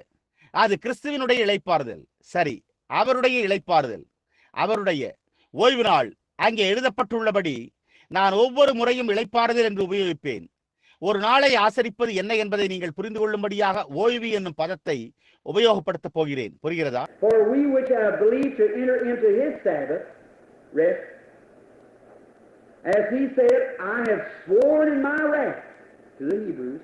அது கிறிஸ்துவினுடைய இளைப்பாறுதல். சரி, அவருடைய இளைப்பாறுதல், அவருடைய ஓய்வு நாள். அங்கே எழுதப்பட்டுள்ளபடி நான் ஒவ்வொரு முறையும் இளைப்பாறுதல் என்று உபயோகிப்பேன். ஒரு நாளை ஆசரிப்பது என்ன என்பதை நீங்கள் புரிந்து கொள்ளும்படியாக ஓய்வு என்னும் பதத்தை உபயோகப்படுத்த போகிறேன். புரிகிறதா? For we which have believed to enter into his Sabbath rest, as he said, I have sworn in my wrath to the Hebrews,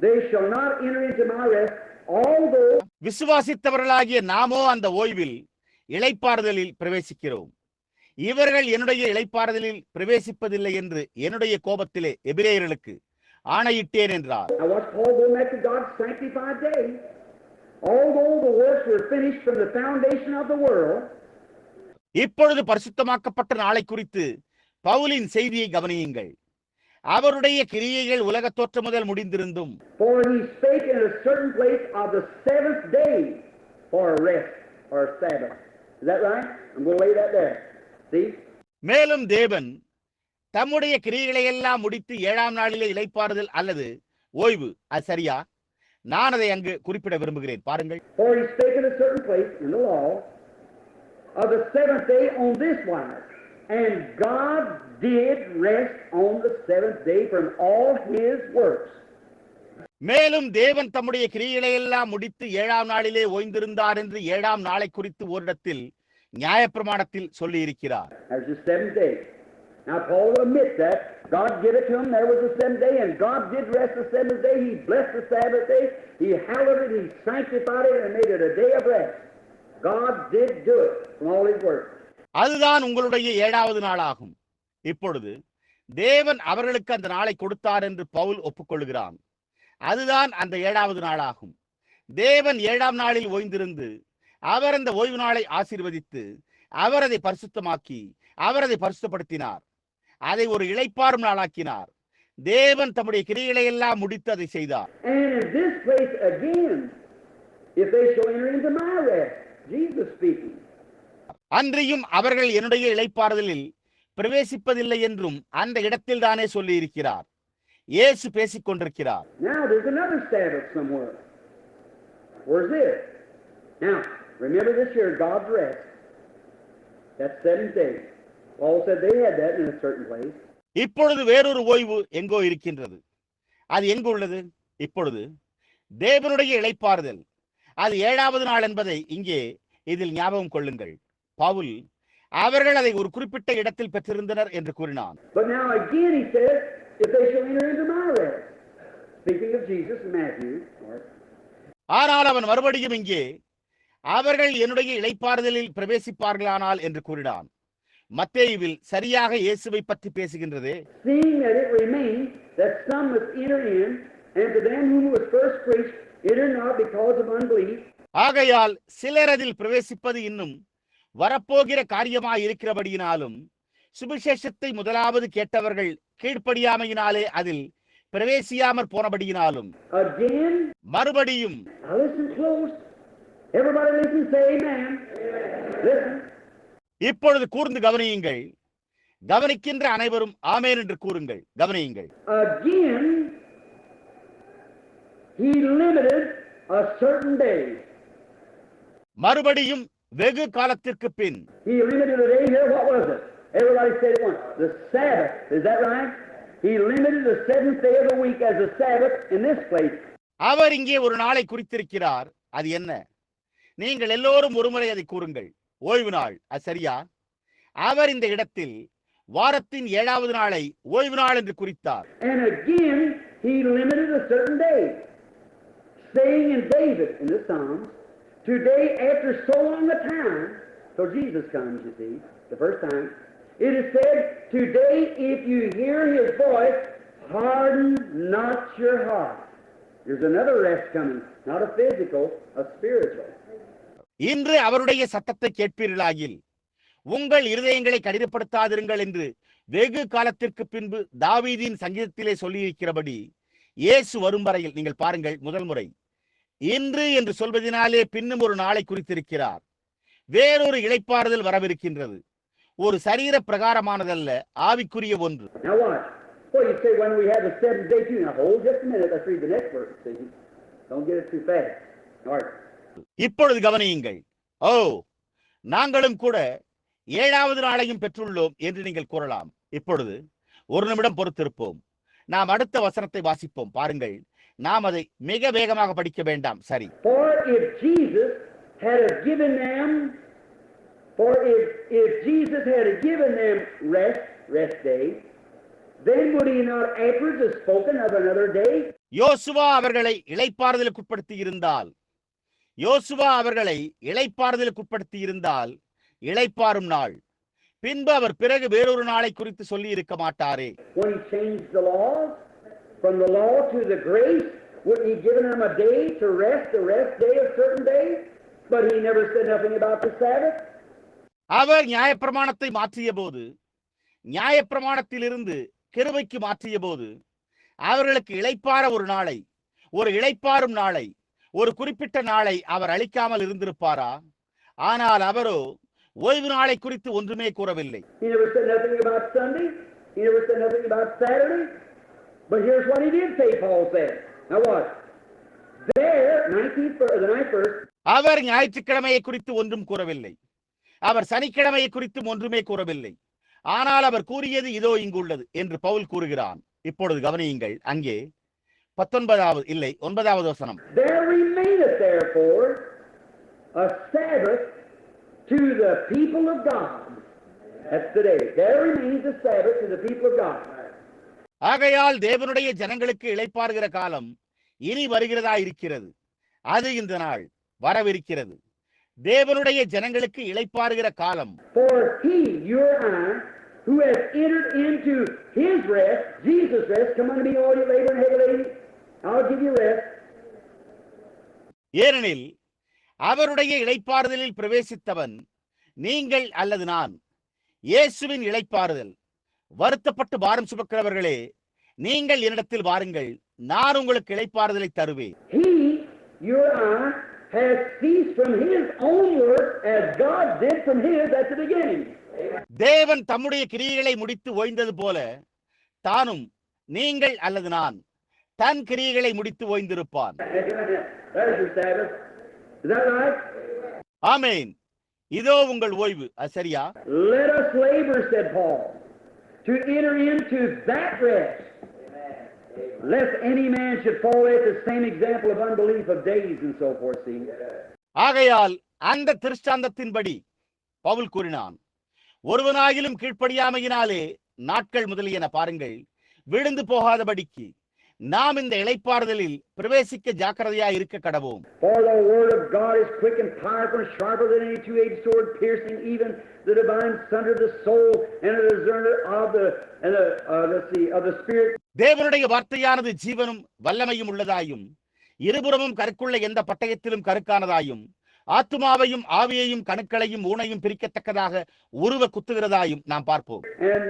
they shall not enter into my rest, although. விசுவாசித்தவர்களாகிய நாமோ அந்த ஓய்வில் இளைப்பாறுதலில் பிரவேசிக்கிறோம். இவர்கள் என்னுடைய இளைப்பாறுதலில் பிரவேசிப்பதில்லை என்று என்னுடைய கோபத்திலே எபிரேயர்களுக்கு ஆணையிட்டேன் என்றார். Now what's Paul going back to God's sanctified day? Although the works were finished from the foundation of the world. இப்பொழுது பரிசுத்தமாக்கப்பட்ட நாளை குறித்து பவுலின் செய்தியை கவனியுங்கள். அவருடைய கிரியைகள் உலக தோற்றம் முதல் முடிந்திருந்தும். For he spake in a certain place of the seventh day for a rest or a Sabbath. Is that right? I'm going to lay that there. See? மேலும் தேவன் தம்முடைய கிரியைகளை எல்லாம் முடித்து 7ஆம் நாளிலே இளைப்பாறுதல் அல்லது ஓய்வு. அது சரியா? நான் அதை அங்கு குறிப்பிட விரும்புகிறேன். பாருங்கள். For he spake in a certain place in the law of the seventh day on this wise, and God did rest on the seventh day from all his works. மேலும் தேவன் தம்முடைய கிரியைகளை எல்லாம் முடித்து 7ஆம் நாளிலே ஓய்ந்திருந்தார் என்று 7ஆம் நாளை குறித்து ஓரிடத்தில் நியாயப்பிரமாணத்தில் சொல்லி இருக்கிறார். There's the seventh day. Now Paul admits that God gave it to him. There was the seventh day, and God did rest the seventh day. He blessed the Sabbath day. He hallowed it. He sanctified it and made it a day of rest. God did do it from all his works. அதுதான் உங்களுடைய 7வது நாளாகும். இப்பொழுது தேவன் அவர்களுக்கு அந்த நாளை கொடுத்தார் என்று பவுல் ஒப்புக்கொள்கிறான். அதுதான் அந்த 7வது நாளாகும். தேவன் 7ஆம் நாளில் ஓய்ந்திருந்து அவர் அந்த ஓய்வு நாளை ஆசீர்வதித்து அவர் அதை பரிசுத்தமாக்கி அவர் அதை பரிசுத்தப்படுத்தினார். அதை ஒரு இளைப்பாறும் நாளாக்கினார். தேவன் தம்முடைய கிரியைகளை எல்லாம் முடித்து அதை செய்தார். And in this place again, if they shall enter into my rest, Jesus speaking. அன்றியும் அவர்கள் என்னுடைய இளைப்பாறுதலில் பிரவேசிப்பதில்லை என்றும் அந்த இடத்தில் தானே சொல்லி இருக்கிறார். இயேசு பேசிக் கொண்டிருக்கிறார். Now there's another Sabbath somewhere. Where's it? Now remember this year, God's rest. That's 7 days. Paul said they had that in a certain place. இப்பொழுது வேறொரு ஓய்வு எங்கோ இருக்கின்றது. அது எங்கு உள்ளது? இப்பொழுது தேவனுடைய இளைப்பாறுதல் அது 7வது நாள் என்பதை இங்கே இதில் ஞாபகம் கொள்ளுங்கள். பவுல் அவர்கள் அதை ஒரு குறிப்பிட்ட இடத்தில் பெற்றிருந்தனர் என்று கூறினான். But now again he says, if they shall enter into my rest. Speaking of Jesus in Matthew. ஆனால் அவன் மறுபடியும் இங்கே அவர்கள் என்னுடைய இளைப்பாறுதலில் பிரவேசிப்பார்களானால் என்று கூறினான். மத்தேயுவில் சரியாக இயேசுவை பற்றி பேசுகின்றது. Seeing that it remains that some must enter in, and to them whom was first preached, enter not because of unbelief. ஆகையால் சிலர் அதில் பிரவேசிப்பது இன்னும் வரப்போகிற காரியமாய் இருக்கிறபடியினாலும் சுவிசேஷத்தை முதலாவது கேட்டவர்கள் கீழ்ப்படியாமையினாலே அதில் பிரவேசியாமற் போனபடியினாலும். Again, மறுபடியும். now listen close. Everybody listen, say amen. Listen. இப்பொழுது கூர்ந்து கவனியுங்கள். கவனிக்கின்ற அனைவரும் ஆமென் என்று கூறுங்கள். கவனியுங்கள். Again, he limited a certain day. மறுபடியும் வெகு காலத்திற்கு பின். He limited a day here. What was it? Everybody said it once. The Sabbath. Is that right? He limited the seventh day of the week as a Sabbath in this place. அவர் இங்கே ஒரு நாளை குறித்திருக்கிறார். அது என்ன? நீங்கள் எல்லோரும் ஒருமுறை அதை கூறுங்கள். ஓய்வு நாள். அது சரியா? அவர் இந்த இடத்தில் வாரத்தின் 7வது நாளை ஓய்வு நாள் என்று குறித்தார். And again he limited a certain day, saying in David in the Psalms, today after so long a time, so Jesus comes, you see, the first time, it is said, today if you hear his voice, harden not your heart. There's another rest coming, not a physical, a spiritual. இன்று அவருடைய சத்தத்தை கேட்பீர்களாகில் உங்கள் இருதயங்களை கடினப்படுத்தாதிருங்கள் என்று வெகு காலத்திற்கு பின்பு தாவீதின் சங்கீதத்திலே சொல்லியிருக்கிறபடி இயேசு வரும் வரையில் நீங்கள் பாருங்கள், முதல் முறை இன்று என்று சொல்வதனாலே பின்னும் ஒரு நாளை குறித்திருக்கிறார். வேறொரு இளைப்பாறுதல் வரவிருக்கின்றது. ஒரு சரீர பிரகாரமானதல்ல, ஆவிக்குரிய ஒன்று. Now watch. Well, you say when we have the seventh day too. Now hold just a minute. Let's read the next verse. See? Don't get it too fast. All right. இப்பொழுது கவனியுங்கள். ஓ, நாங்களும் கூட 7வது நாளையும் பெற்றுள்ளோம் என்று நீங்கள் கூறலாம். இப்பொழுது ஒரு நிமிடம் பொறுத்திருப்போம். நாம் அடுத்த வசனத்தை வாசிப்போம். பாருங்கள், நாம் அதை மிக வேகமாக படிக்க வேண்டாம். சரி. For if Jesus had given them rest day, then would he not afterwards have spoken of another day? யோசுவா அவர்களை இளைப்பாறுதலுக்குட்படுத்தி இருந்தால் இளைப்பாறும் நாள், பின்பு அவர் பிறகு வேறொரு நாளை குறித்து சொல்லி இருக்க மாட்டாரே. When he changed the laws from the law to the grace, wouldn't he given them a day to rest, the rest day of certain days? But he never said nothing about the Sabbath. அவர் நியாயப்பிரமாணத்தை மாற்றிய போது, நியாயப்பிரமாணத்திலிருந்து கிருபைக்கு மாற்றிய போது அவர்களுக்கு இளைப்பாற ஒரு நாளை, ஒரு இளைப்பாறும் நாளை, ஒரு குறிப்பிட்ட நாளை அவர் அளிக்காமல் இருந்திருப்பாரா? ஆனால் அவரோ ஓய்வு நாளை குறித்து ஒன்றுமே கூறவில்லை. He never said nothing about Sunday. He never said nothing about Saturday. But here's what he did say, Paul said. Now what? There, the 9th verse. அவர் ஞாயிற்றுக்கிழமையை குறித்து ஒன்றும் கூறவில்லை. அவர் சனிக்கிழமையை குறித்தும் ஒன்றுமே கூறவில்லை. ஆனால் அவர் கூறியது இதோ இங்குள்ளது என்று பவுல் கூறுகிறான். இப்பொழுது கவனியுங்கள், அங்கே 9வது வசனம். There remaineth therefore a Sabbath to the people of God. That's today. There remains a Sabbath to the people of God. ஆகையால் தேவனுடைய ஜனங்களுக்கு இளைப்பாறுகிற காலம் இனி வருகிறதா இருக்கிறது. அது இந்த நாள் வரவிருக்கிறது. தேவனுடைய ஜனங்களுக்கு இளைப்பாறுகிற காலம். For he, you and I, who has entered into his rest, Jesus' rest, come unto me all you labor and heavy laden, I'll give you rest. ஏனெனில் அவருடைய இளைப்பாறுதலில் பிரவேசித்தவன் நீங்கள் அல்லது நான். இயேசுவின் இளைப்பாறுதல். வருத்தப்பட்டு பாரம் சுமக்கிறவர்களே, நீங்கள் என்னிடத்தில் வாருங்கள், நான் உங்களுக்கு இளைப்பாறுதலை தருவேன். He, you and I, has ceased from his own work as God did from his at the beginning. தேவன் தம்முடைய கிரியைகளை முடித்து ஓய்ந்தது போல தானும் நீங்கள் அல்லது நான் தன் கிரியைகளை முடித்து ஓய்ந்திருப்பான். There's your Sabbath. Is that right? ஆமென். இதோ உங்கள் ஓய்வு. அது சரியா? Let us labor, said Paul, to enter into that rest, lest any man should fall at the same example of unbelief of days and so forth. See? ஆகையால் அந்த திருஷ்டாந்தத்தின்படி பவுல் கூறினான், ஒருவனாகிலும் கீழ்ப்படியாமையினாலே நாட்கள் முதலியன பாருங்கள் விழுந்து போகாதபடிக்கு நாம் இந்த இளைப்பாறுதலில் பிரவேசிக்க ஜாக்கிரதையாய் இருக்க கடவோம். For the word of God is quick and powerful and sharper than any two-edged sword, piercing even the divine sunder of the soul and the discerner of the spirit. தேவனுடைய வார்த்தையானது ஜீவனும் வல்லமையும் உள்ளதாயும் இருபுறமும் கருக்குள்ள எந்த பட்டயத்திலும் கருக்கானதாயும் ஆத்துமாவையும் ஆவியையும் கணுக்களையும் ஊனையும் பிரிக்கத்தக்கதாக உருவ குத்துகிறதாயும் நாம் பார்ப்போம். And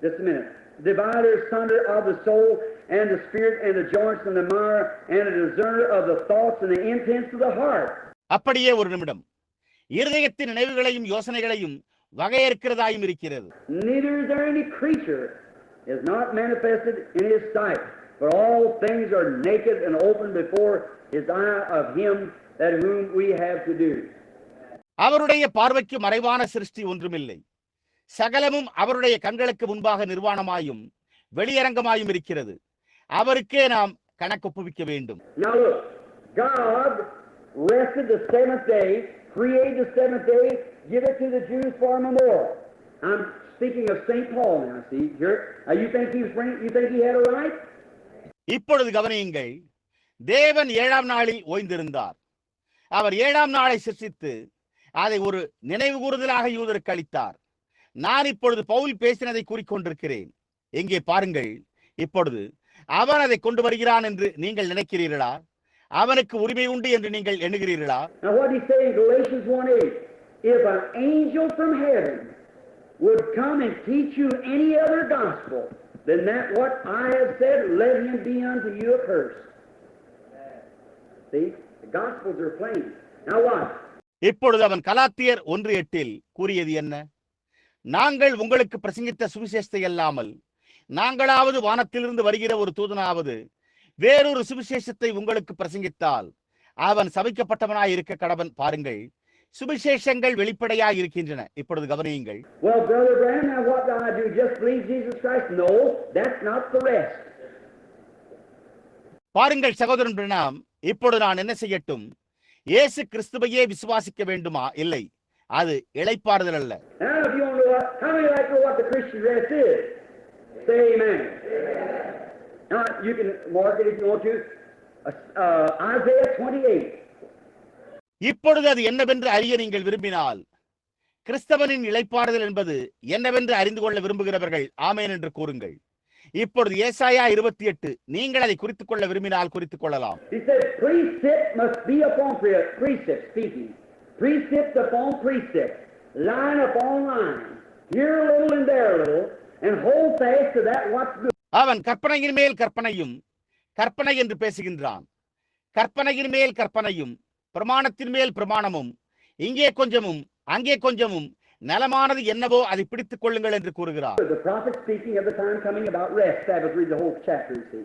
just a minute. Divider sunder of the soul and the spirit and the joints and the marrow and the discerner of the thoughts and the intents of the heart. அப்படியே ஒரு நிமிடம். இருதயத்தின் நினைவுகளையும் யோசனைகளையும் வகையறுக்கிறதாயும் இருக்கிறது. Neither is there any creature is not manifested in his sight, but all things are naked and open before his eye of him that whom we have to do. அவருடைய பார்வைக்கு மறைவான சிருஷ்டி ஒன்றுமில்லை. சகலமும் அவருடைய கண்களுக்கு முன்பாக நிர்வாணமாயும் வெளியரங்கமாயும் இருக்கிறது. அவருக்கே நாம் கணக்கொப்புவிக்க வேண்டும். Now look, God rested the seventh day, created the seventh day, give it to the Jews for a memorial. I'm speaking of St. Paul now, see, here. You think he had a right? இப்பொழுது கவனியுங்கள், தேவன் 7ஆம் நாளில் ஓய்ந்திருந்தார். அவர் 7ஆம் நாளை சிருஷ்டித்து அதை ஒரு நினைவு கூறுதலாக யூதருக்கு அளித்தார். நான் இப்பொழுது பவுல் பேசினதை கூறிக்கொண்டிருக்கிறேன். எங்கே பாருங்கள், இப்பொழுது அவன் அதை கொண்டு வருகிறான் என்று நீங்கள் நினைக்கிறீர்களா? அவனுக்கு உரிமை உண்டு என்று நீங்கள் எண்ணுகிறீர்களா? Now what he say in Galatians 1:8, if an angel from heaven would come and teach you any other gospel than that what I have said, let him be unto you accursed. See, the gospels are plain. Now what? இப்பொழுது அவன் கலாத்தியர் 1:8 கூறியது என்ன? நாங்கள் உங்களுக்கு பிரசங்கித்த சுவிசேஷத்தை அல்லாமல் நாங்களாவது வானத்திலிருந்து வருகிற ஒரு தூதனாவது வேறொரு சுவிசேஷத்தை உங்களுக்கு பிரசங்கித்தால் அவன் சபிக்கப்பட்டவனாய் இருக்க கடவன். பாருங்கள், சுவிசேஷங்கள் வெளிப்படையாக இருக்கின்றன. இப்பொழுது கவனியுங்கள். Well, Brother Branham, now what do I do? Just believe Jesus Christ? No, that's not the rest. பாருங்கள் சகோதரன் பிரணாம், இப்பொழுது நான் என்ன செய்யட்டும்? இயேசு கிறிஸ்துவையே விசுவாசிக்க வேண்டுமா? இல்லை, அது இளைப்பாறுதல் அல்ல. Now, if you want to know how many like to know what the Christian rest is? Say amen. Now, you can mark it if you want to. Isaiah 28. இப்பொழுது அது என்னவென்று அறிய நீங்கள் விரும்பினால், கிறிஸ்தவனின் இளைப்பாறுதல் என்பது என்னவென்று அறிந்து கொள்ள விரும்புகிறவர்கள் ஆமென் என்று கூறுங்கள். இப்பொழுது ஏசாயா 28, நீங்கள் அதை குறித்துக் கொள்ள விரும்பினால் குறித்துக் கொள்ளலாம். He said, precept must be upon precept, speaking. Precept upon precept, line upon line, here a little and there a little, and hold fast to that what's good. அவன் கற்பனையின் மேல் கற்பனையும், கற்பனை என்று பேசுகின்றான். கற்பனையின் மேல் கற்பனையும், பிரமாணத்தின் மேல் பிரமாணமும், இங்கே கொஞ்சமும் அங்கே கொஞ்சமும், நலமானது என்னவோ அதை பிடித்துக் கொள்ளுங்கள் என்று கூறுகிறார். The prophet speaking of the time coming about rest, Sabbath, read the whole chapter, you see.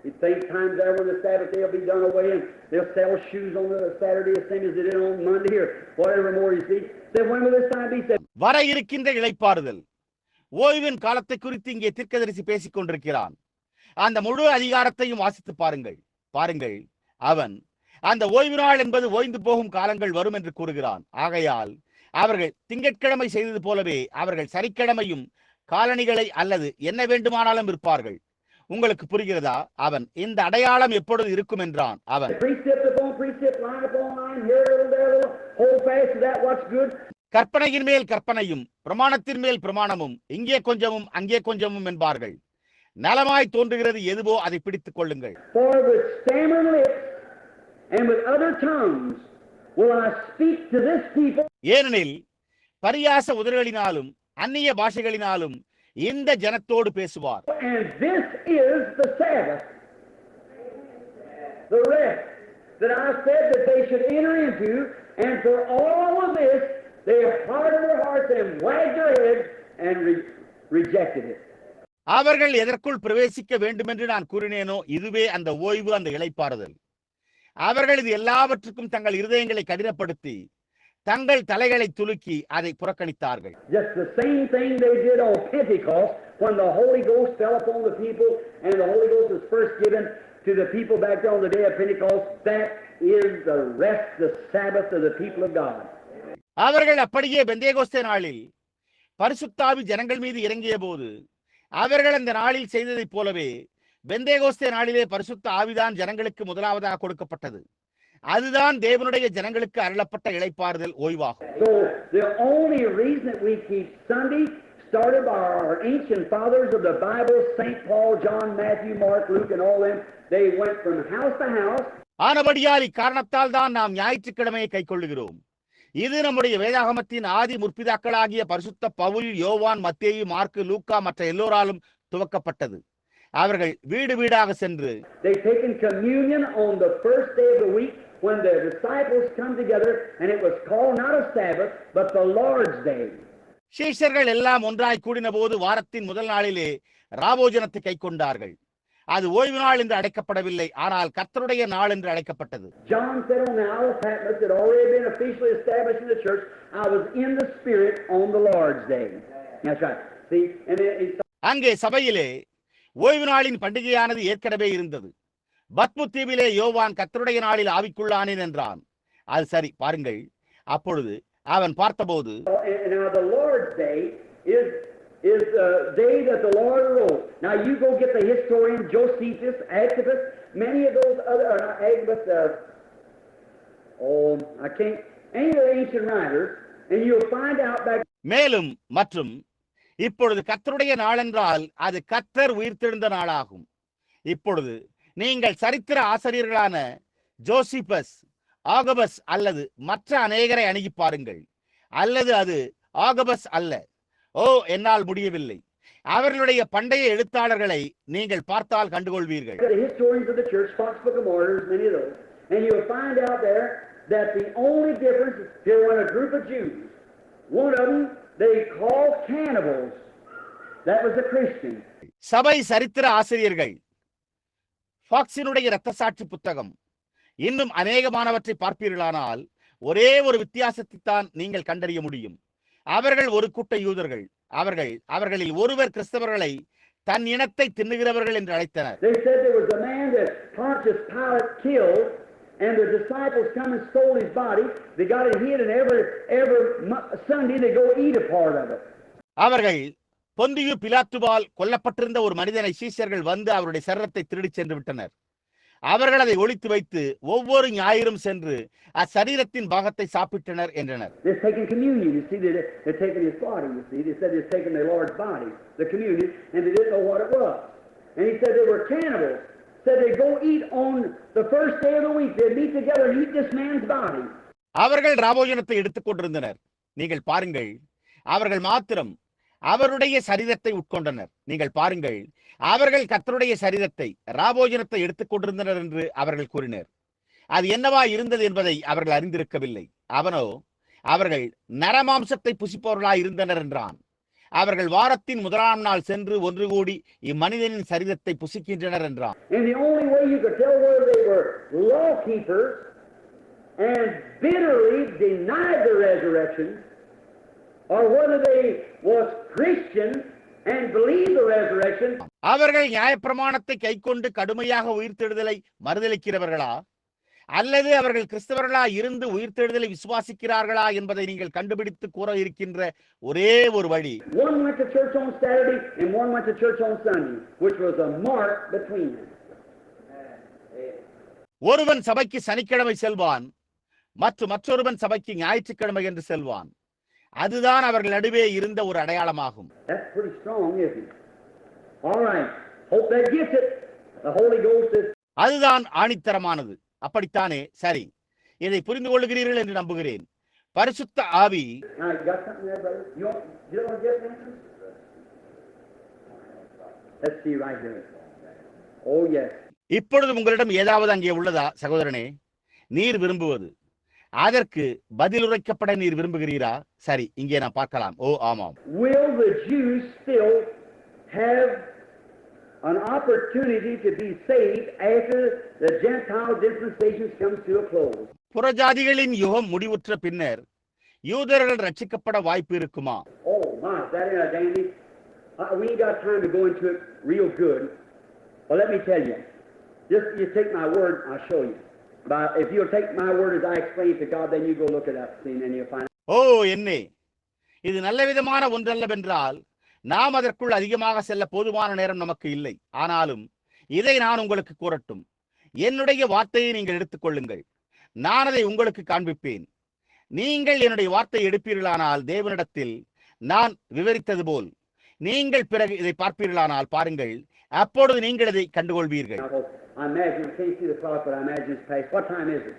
It thinks times there when the Sabbath day will be done away and they'll sell shoes on the Saturday the same as they did on Monday or whatever more, you see. Then when will this time be said? வர இருக்கின்ற இளைப்பாறுதல், ஓய்வின் காலத்தை குறித்து இங்கே தீர்க்கதரிசி பேசிக் கொண்டிருக்கிறான். அந்த முழு அதிகாரத்தையும் வாசித்து பாருங்கள். பாருங்கள், அவன் அந்த ஓய்வு நாள் என்பது ஓய்ந்து போகும் காலங்கள் வரும் என்று கூறுகிறான். ஆகையால் அவர்கள் திங்கட்கிழமை செய்தது போலவே அவர்கள் சனிக்கிழமையும் காலணிகளை அல்லது என்ன வேண்டுமானாலும் இருப்பார்கள். உங்களுக்கு புரிகிறதா? அவன் இந்த அடையாளம் எப்பொழுது இருக்கும் என்றான். அவன் கற்பனையின் மேல் கற்பனையும், பிரமாணத்தின் மேல் பிரமாணமும், இங்கே கொஞ்சமும் அங்கே கொஞ்சமும் என்பார்கள். நலமாய் தோன்றுகிறது எதுவோ அதை பிடித்துக் கொள்ளுங்கள். ஏனெனில் பரியாச உதடுகளினாலும் அந்நிய பாஷைகளினாலும் இந்த ஜனத்தோடு பேசுவார். And this is the Sabbath, the rest that I said that they should enter into, and for all of this they hardened their hearts and wagged their heads and rejected it. அவர்கள் எதற்குள் பிரவேசிக்க வேண்டும் என்று நான் கூறினேனோ இதுவே அந்த ஓய்வு, அந்த இளைப்பாறுதல். அவர்கள் இது எல்லாவற்றுக்கும் தங்கள் இருதயங்களை கடினப்படுத்தி தங்கள் தலைகளை துலுக்கி அதை புறக்கணித்தார்கள். Just the same thing they did on Pentecost when the Holy Ghost fell upon the people and the Holy Ghost was first given to the people back there on the day of Pentecost. That is the rest, the Sabbath of the people of God. அவர்கள் அப்படியே பெந்தேகோஸ்தே நாளில் பரிசுத்த ஆவி ஜனங்கள் மீது இறங்கிய போது அவர்கள் அந்த நாளில் செய்ததைப் போலவே பெந்தேகோஸ்தே நாளிலே பரிசுத்த ஆவிதான் ஜனங்களுக்கு முதலாவதாக கொடுக்கப்பட்டது. அதுதான் தேவனுடைய ஜனங்களுக்கு அருளப்பட்ட இளைப்பாறுதல் ஓய்வாகும். So the only reason that we keep Sunday started by our ancient fathers of the Bible, St. Paul, John, Matthew, Mark, Luke and all them, they went from house to house. ஆனபடியால் இக்காரணத்தால் தான் நாம் ஞாயிற்றுக்கிழமையை கைக்கொள்ளுகிறோம். இது நம்முடைய வேதாகமத்தின் ஆதி முற்பிதாக்களாகிய பரிசுத்த பவுல், யோவான், மத்தேயு, மார்க்கு, லூக்கா மற்ற எல்லோராலும் துவக்கப்பட்டது. அவர்கள் வீடு வீடாக சென்று they taken communion on the first day of the week when the disciples come together, and it was called not a Sabbath but the Lord's Day. சீஷர்கள் எல்லாம் ஒன்றாய் கூடின போது வாரத்தின் முதல் நாளிலே ராபோஜனத்தை கைக்கொண்டார்கள். அது ஓய்வு நாள் என்று அழைக்கப்படவில்லை, ஆனால் கர்த்தருடைய நாள் என்று அழைக்கப்பட்டது. John said on the Isle of Patmos that already been officially established in the church, I was in the Spirit on the Lord's Day. That's right. See, and then it's அங்கே சபையிலே ஓய்வு நாளின் பண்டிகையானது ஏற்கனவே இருந்தது. பத்மு தீவிலே யோவான் கர்த்தருடைய நாளில் ஆவிக்குள்ளானேன் என்றான். அது சரி, பாருங்கள். அப்பொழுது அவன் பார்த்தபோது and now the Lord's Day is the day that the Lord wrote. Now you go get the historian Josephus, Agabus, many of those other, not Agabus, I can't, any of the ancient writers, and you'll find out back. மேலும் மற்றும் இப்பொழுது கர்த்தருடைய நாளென்றால் அது கர்த்தர் உயிர்த்தெழுந்த நாளாகும். இப்பொழுது நீங்கள் சரித்திர ஆசிரியர்களான ஜோசிபஸ், ஆகபஸ் அல்லது மற்ற அநேகரை அணுகி பாருங்கள். அல்லது அது ஆகபஸ் அல்ல. ஓ, என்னால் முடியவில்லை. அவர்களுடைய பண்டைய எழுத்தாளர்களை நீங்கள் பார்த்தால் கண்டுகொள்வீர்கள். The historians of the church, Fox Book of Martyrs, many of those, and you'll find out there that the only difference is there were a group of Jews. One of them they called cannibals. That was a Christian. சபை சரித்திர ஆசிரியர்கள், ஃபாக்ஸினுடைய இரத்த சாட்சி புத்தகம், இன்னும் அநேகமானவற்றை பார்ப்பீர்களானால் ஒரே ஒரு வித்தியாசத்தை தான் நீங்கள் கண்டறிய முடியும். அவர்கள் ஒரு கூட்ட யூதர்கள். அவர்களில் ஒருவர் கிறிஸ்தவர்களை தன் இனத்தை தின்னுகிறவர்கள் என்று அழைத்தனர். They said there was a man that Pontius Pilate killed, and the disciples come and stole his body. They got it hid, and every Sunday they go eat a part of it. அவர்கள் பொந்தியு பிலாத்துவால் கொல்லப்பட்டிருந்த ஒரு மனிதனை சீஷர்கள் வந்து அவருடைய சரீரத்தை திருடிச் சென்று விட்டனர். அவர்கள் அதை ஒளித்து வைத்து ஒவ்வொரு ஞாயிறும் சென்று அச்சரீரத்தின் பாகத்தை சாப்பிட்டனர் என்றனர். They're taking communion. You see, they're taking his body. You see, they said they're taking the Lord's body, the communion, and they didn't know what it was. And he said they were cannibals. Said they go eat on the first day of the week. They meet together and eat this man's body. அவர்கள் ராபோஜனத்தை எடுத்துக் கொண்டிருந்தனர். நீங்கள் பாருங்கள், அவர்கள் மாத்திரம் அவருடைய சரீரத்தை உட்கொண்டனர். நீங்கள் பாருங்கள், அவர்கள் கர்த்தருடைய சரீரத்தை, ராபோஜனத்தை எடுத்துக் கொண்டிருந்தனர் என்று அவர்கள் கூறினர். அது என்னவா இருந்தது என்பதை அவர்கள் அறிந்திருக்கவில்லை. அவர்கள் நரமாம்சத்தை புசிப்பவர்களாய் இருந்தனர் என்றான். அவர்கள் வாரத்தின் முதலாம் நாள் சென்று ஒன்று கூடி இம்மனிதனின் சரீரத்தை புசிக்கின்றனர் என்றான். And the only way you could tell whether they were law keepers and bitterly denied the resurrection, or whether they was Christian and believed the resurrection. அவர்கள் நியாயப்பிரமாணத்தை கைக்கொண்டு கடுமையாக உயிர்த்தெழுதலை மறுதலிக்கிறவர்களா, அல்லது அவர்கள் கிறிஸ்தவர்களா இருந்து உயிர்த்தெழுதலை விசுவாசிக்கிறார்களா என்பதை நீங்கள் கண்டுபிடித்து கூற இருக்கின்ற ஒரே ஒரு வழி. One went to church on Saturday and one went to church on Sunday, which was a mark between them. ஒருவன் சபைக்கு சனிக்கிழமை செல்வான், மற்றொருவன் சபைக்கு ஞாயிற்றுக்கிழமை என்று செல்வான். அதுதான் அவர்கள் நடுவே இருந்த ஒரு அடையாளமாகும். That's pretty strong, isn't it? All right. Hope that gets it. The Holy Ghost is. அதுதான் ஆணித்தரமானது. அப்படித்தானே? சரி, இதை புரிந்து கொள்கிறீர்கள் என்று நம்புகிறேன். பரிசுத்த ஆவி. Now you got something there, brother? You want to get something? Let's see right here. Oh yes. இப்பொழுது உங்களிடம் ஏதாவது அங்கே உள்ளதா சகோதரனே? நீர் விரும்புவது அதற்கு பதில் உரைக்கப்பட நீர் விரும்புகிறீரா? சரி, இங்கே நான் பார்க்கலாம். ஓ ஆமாம். Will the Jews still have an opportunity to be saved after the Gentile dispensation comes to a close? புறஜாதிகளின் யுகம் முடிவுற்ற பின்னர் யூதர்கள் ரட்சிக்கப்பட வாய்ப்பு இருக்குமா? Oh my, that is a dandy. We ain't got time to go into it real good. Well, let me tell you. Just you take my word, I'll show you. But if you'll take my word as I explain it to God, then you go look it up, see, and you'll find. ஓ என்னே, இது நல்ல விதமான ஒன்றல்லவென்றால் நாம் அதற்குள் அதிகமாக செல்ல போதுமான நேரம் நமக்கு இல்லை. ஆனாலும் இதை நான் உங்களுக்கு கூறட்டும். என்னுடைய வார்த்தையை நீங்கள் எடுத்துக்கொள்ளுங்கள். நான் அதை உங்களுக்கு காண்பிப்பேன். நீங்கள் என்னுடைய வார்த்தையை எடுப்பீர்களானால் தேவனிடத்தில் நான் விவரித்தது போல் நீங்கள் பிறகு இதை பார்ப்பீர்களானால் பாருங்கள், அப்பொழுது நீங்கள் இதை கண்டுகொள்வீர்கள். I imagine, I can't see the clock, but I imagine it's past. What time is it?